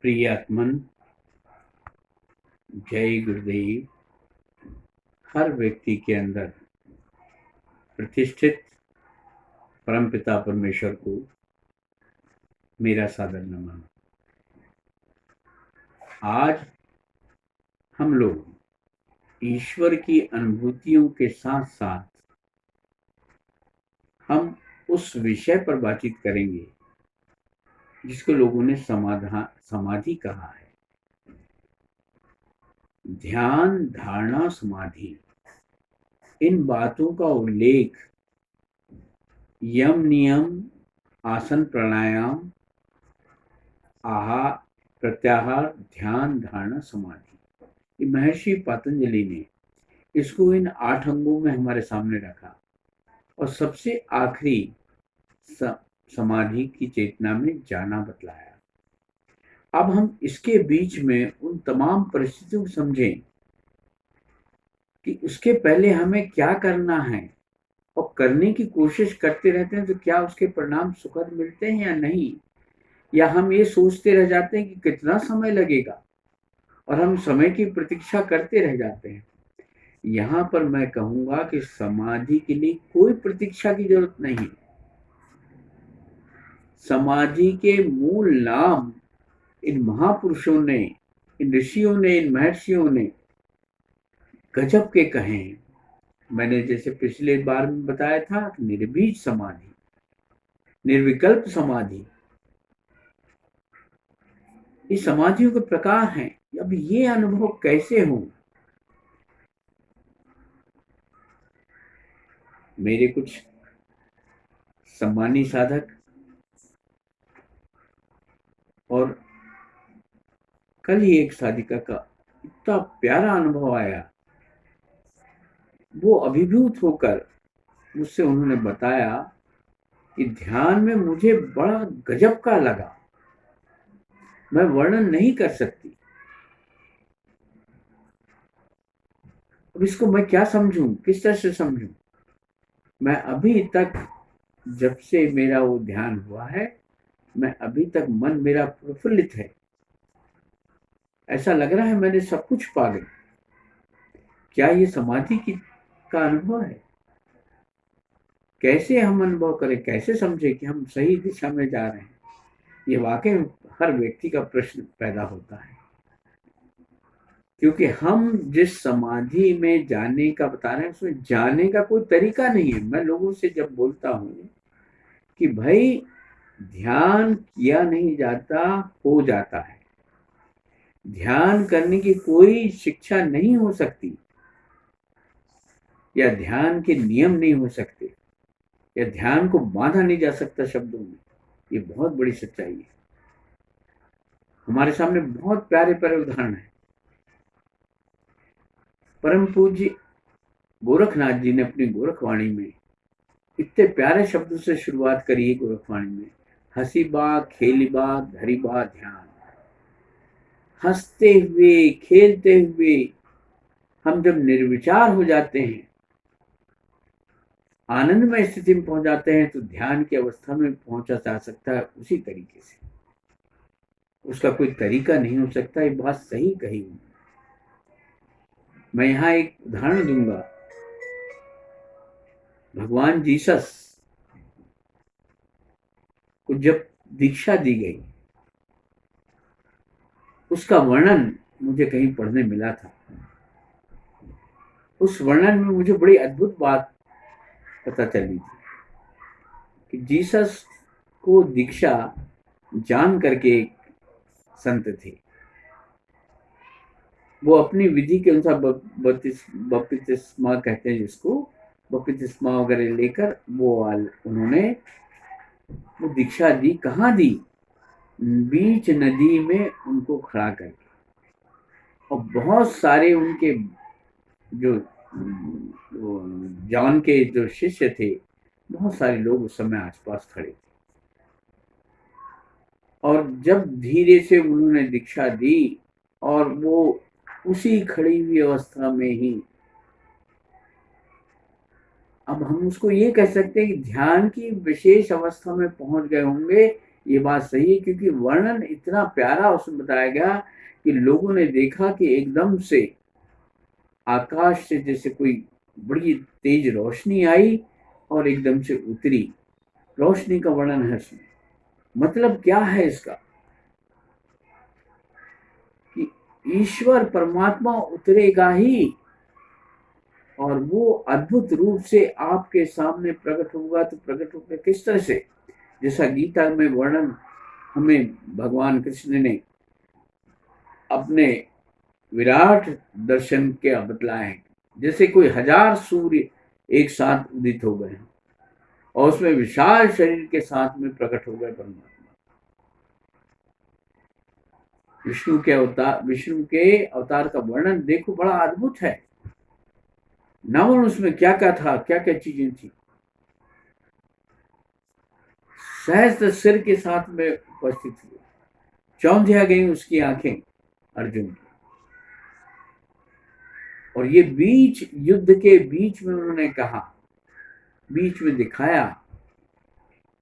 प्रिय आत्मन, जय गुरुदेव। हर व्यक्ति के अंदर प्रतिष्ठित परमपिता परमेश्वर को मेरा सादर नमन। आज हम लोग ईश्वर की अनुभूतियों के साथ साथ हम उस विषय पर बातचीत करेंगे जिसको लोगों ने समाधि कहा है। ध्यान, धारणा, समाधि, इन बातों का उल्लेख यम नियम, आसन, प्राणायाम, आहार, प्रत्याहार, ध्यान, धारणा, समाधि, महर्षि पतंजलि ने इसको इन 8 अंगों में हमारे सामने रखा और सबसे आखिरी समाधि की चेतना में जाना बतलाया। अब हम इसके बीच में उन तमाम परिस्थितियों को समझें कि उसके पहले हमें क्या करना है और करने की कोशिश करते रहते हैं तो क्या उसके परिणाम सुखद मिलते हैं या नहीं, या हम ये सोचते रह जाते हैं कि कितना समय लगेगा और हम समय की प्रतीक्षा करते रह जाते हैं। यहाँ पर मैं कहूँगा कि समाधि के लिए कोई प्रतीक्षा की जरूरत नहीं। समाधि के मूल नाम इन महापुरुषों ने, इन ऋषियों ने, इन महर्षियों ने गजब के कहे हैं। मैंने जैसे पिछले बार में बताया था, निर्बीज समाधि, निर्विकल्प समाधि, ये समाधियों के प्रकार हैं। अब ये अनुभव कैसे हो? मेरे कुछ सम्मानी साधक और कल ही एक साधिका का इतना प्यारा अनुभव आया, वो अभिभूत होकर मुझसे उन्होंने बताया कि ध्यान में मुझे बड़ा गजब का लगा, मैं वर्णन नहीं कर सकती। अब इसको मैं क्या समझूं, किस तरह से समझूं? मैं अभी तक, जब से मेरा वो ध्यान हुआ है, मैं अभी तक मन मेरा प्रफुल्लित है। ऐसा लग रहा है मैंने सब कुछ पा गई। क्या ये समाधि का अनुभव है? कैसे हम अनुभव करें, कैसे समझे कि हम सही दिशा में जा रहे हैं? ये वाकई हर व्यक्ति का प्रश्न पैदा होता है, क्योंकि हम जिस समाधि में जाने का बता रहे हैं उसमें जाने का कोई तरीका नहीं है। मैं लोगों से जब बोलता हूँ कि भाई ध्यान किया नहीं जाता, हो जाता है। ध्यान करने की कोई शिक्षा नहीं हो सकती, या ध्यान के नियम नहीं हो सकते, या ध्यान को बांधा नहीं जा सकता शब्दों में। ये बहुत बड़ी सच्चाई है। हमारे सामने बहुत प्यारे प्यारे उदाहरण है। परम पूज्य गोरखनाथ जी ने अपनी गोरखवाणी में इतने प्यारे शब्दों से शुरुआत करी है। गोरखवाणी में हंसी बा, खेली बा, धरी बा ध्यान। हंसते हुए, खेलते हुए हम जब निर्विचार हो जाते हैं, आनंदमय स्थिति में पहुंच जाते हैं, तो ध्यान की अवस्था में पहुंचा जा सकता है उसी तरीके से। उसका कोई तरीका नहीं हो सकता। ये बात सही कही। मैं यहाँ एक उदाहरण दूंगा। भगवान जीसस को जब दीक्षा दी गई, उसका वर्णन मुझे कहीं पढ़ने मिला था। उस वर्णन में मुझे बड़ी अद्भुत बात पता चली थी कि जीसस को दीक्षा जान करके एक संत थे, वो अपनी विधि के अनुसार बपतिस्मा कहते हैं जिसको, बपतिस्मा वगैरह लेकर वो उन्होंने वो दीक्षा दी। कहाँ दी? बीच नदी में उनको खड़ा करके। और बहुत सारे उनके जो जॉन के जो शिष्य थे, बहुत सारे लोग उस समय आसपास खड़े थे। और जब धीरे से उन्होंने दीक्षा दी और वो उसी खड़ी हुई अवस्था में ही, अब हम उसको ये कह सकते हैं कि ध्यान की विशेष अवस्था में पहुंच गए होंगे, ये बात सही है, क्योंकि वर्णन इतना प्यारा उसमें बताया गया कि लोगों ने देखा कि एकदम से आकाश से जैसे कोई बड़ी तेज रोशनी आई और एकदम से उतरी। रोशनी का वर्णन है इसमें। मतलब क्या है इसका कि ईश्वर परमात्मा उतरेगा ही, और वो अद्भुत रूप से आपके सामने प्रकट होगा। तो प्रकट होगा किस तरह से? जैसा गीता में वर्णन हमें भगवान कृष्ण ने अपने विराट दर्शन के बतलाए हैं। जैसे कोई 1000 सूर्य एक साथ उदित हो गए और उसमें विशाल शरीर के साथ में प्रकट हो गए परमात्मा। विष्णु के अवतार का वर्णन देखो, बड़ा अद्भुत है। नवन उसमें क्या क्या था, क्या क्या चीजें थी। सहस्त्र सिर के साथ में उपस्थित हुए, चौंधिया गई उसकी आंखें अर्जुन की। और ये बीच युद्ध के बीच में उन्होंने कहा, बीच में दिखाया,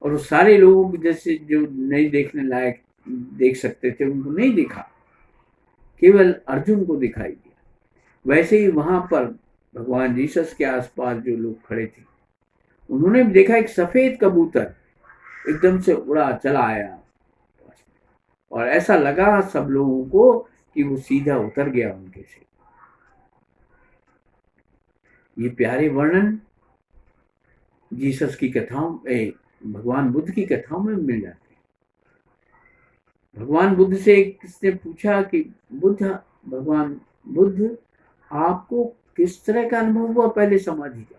और सारे लोग जैसे जो नहीं देखने लायक देख सकते थे उनको नहीं दिखा, केवल अर्जुन को दिखाई दिया। वैसे ही वहां पर भगवान जीसस के आसपास जो लोग खड़े थे उन्होंने भी देखा एक सफेद कबूतर एकदम से उड़ा चला आया, और ऐसा लगा सब लोगों को कि वो सीधा उतर गया उनके से। ये प्यारे वर्णन जीसस की कथाओं भगवान बुद्ध की कथाओं में मिल जाते हैं। भगवान बुद्ध से किसने पूछा कि भगवान बुद्ध, आपको किस तरह का अनुभव हुआ पहले समाधि का?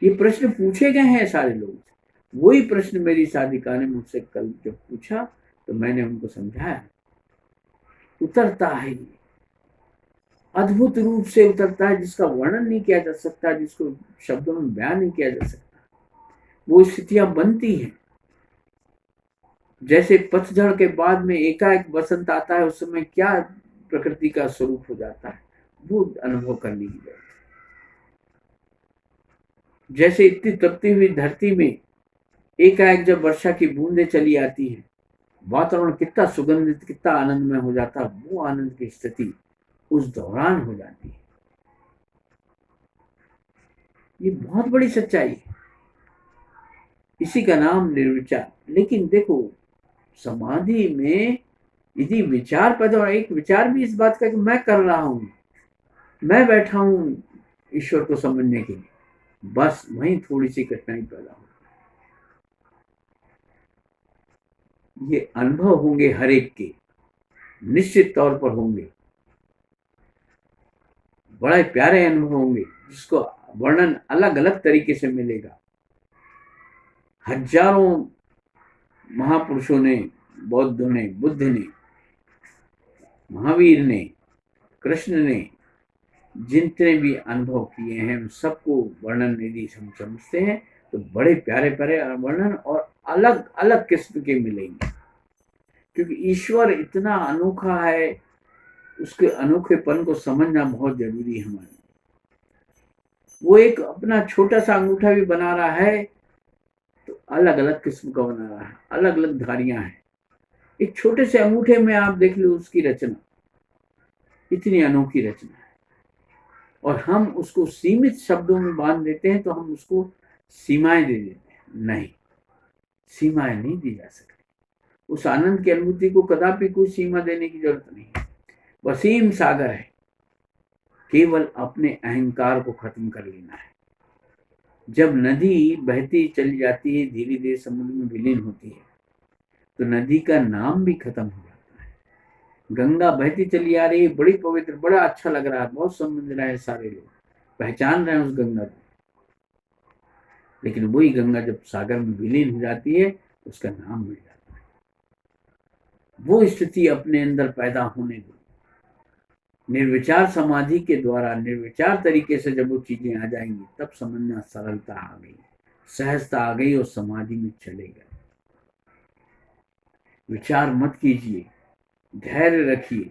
ये प्रश्न पूछे गए हैं सारे लोगों से। वही प्रश्न मेरी साधिका ने मुझसे कल जब पूछा तो मैंने उनको समझाया। उतरता है, ये अद्भुत रूप से उतरता है, जिसका वर्णन नहीं किया जा सकता, जिसको शब्दों में बयान नहीं किया जा सकता। वो स्थितियां बनती हैं। जैसे पतझड़ के बाद में एकाएक बसंत आता है, उस समय क्या प्रकृति का स्वरूप हो जाता है, वो अनुभव करने की जरूरत है। जैसे इतनी तपती हुई धरती में एकाएक जब वर्षा की बूंदें चली आती हैं, वातावरण कितना सुगंधित, कितना आनंदमय हो जाता है, वो आनंद की स्थिति उस दौरान हो जाती है। ये बहुत बड़ी सच्चाई है। इसी का नाम निर्विचार। लेकिन देखो, समाधि में यदि विचार पैदा हो, एक विचार भी इस बात का कि मैं कर रहा हूं, मैं बैठा हूं ईश्वर को समझने के लिए, बस वहीं थोड़ी सी कठिनाई पैदा हो। ये अनुभव होंगे हर एक के, निश्चित तौर पर होंगे, बड़े प्यारे अनुभव होंगे जिसको वर्णन अलग अलग तरीके से मिलेगा। हजारों महापुरुषों ने, बौद्धों ने, बुद्ध ने, महावीर ने, कृष्ण ने जितने भी अनुभव किए हैं उन सबको वर्णन यदि हम समझते हैं तो बड़े प्यारे प्यारे वर्णन और अलग अलग किस्म के मिलेंगे। क्योंकि ईश्वर इतना अनोखा है, उसके अनोखेपन को समझना बहुत जरूरी है हमारे। वो एक अपना छोटा सा अंगूठा भी बना रहा है तो अलग अलग किस्म का बना रहा है, अलग अलग धारियां हैं। एक छोटे से अंगूठे में आप देख लो उसकी रचना, इतनी अनोखी रचना है, और हम उसको सीमित शब्दों में बांध देते हैं तो हम उसको सीमाएं दे देते हैं। नहीं, सीमाएं नहीं दी जा सकती। उस आनंद की अनुभूति को कदापि कोई सीमा देने की जरूरत नहीं है। वसीम सागर है, केवल अपने अहंकार को खत्म कर लेना है। जब नदी बहती चली जाती है, धीरे धीरे समुद्र में विलीन होती है, तो नदी का नाम भी खत्म हो जाता है। गंगा बहती चली आ रही है, बड़ी पवित्र, बड़ा अच्छा लग रहा है, बहुत समझ रहे हैं, सारे लोग पहचान रहे हैं उस गंगा को, लेकिन वही गंगा जब सागर में विलीन हो जाती है तो उसका नाम मिट जाता है। वो स्थिति अपने अंदर पैदा होने दो। निर्विचार समाधि के द्वारा, निर्विचार तरीके से जब वो चीजें आ जाएंगी तब समझना सरलता आ गई, सहजता आ गई और समाधि में चले गए। विचार मत कीजिए, धैर्य रखिए,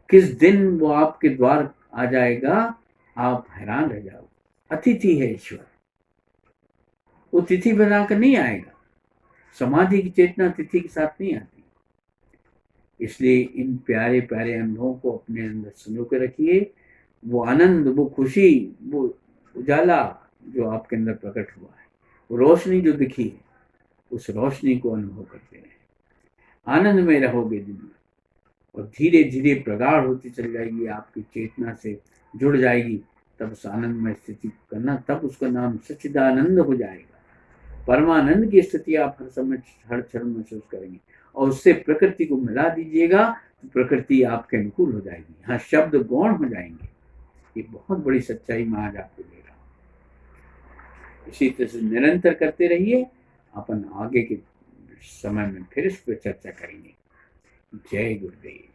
किस दिन वो आपके द्वार आ जाएगा आप हैरान रह जाओगे। अतिथि है ईश्वर, वो तिथि बनाकर नहीं आएगा, समाधि की चेतना तिथि के साथ नहीं आती। इसलिए इन प्यारे प्यारे अनुभवों को अपने अंदर संजो के रखिए। वो आनंद, वो खुशी, वो उजाला जो आपके अंदर प्रकट हुआ है, वो रोशनी जो दिखी है, उस रोशनी को अनुभव करते रहे। आनंद में रहोगे दिन में, और धीरे धीरे प्रगाढ़ होती चल जाएगी, आपकी चेतना से जुड़ जाएगी। तब उस आनंदमय स्थिति को करना, तब उसका नाम सच्चिदानंद हो जाएगा। परमानंद की स्थिति आप हर समय, हर क्षण महसूस करेंगे। और उससे प्रकृति को मिला दीजिएगा तो प्रकृति आपके अनुकूल हो जाएगी। हाँ, शब्द गौण हो जाएंगे। ये बहुत बड़ी सच्चाई मैं आज आपको दे रहा हूँ। इसी तरह से निरंतर करते रहिए। अपन आगे के समय में फिर इस पर चर्चा करेंगे। जय गुरुदेव।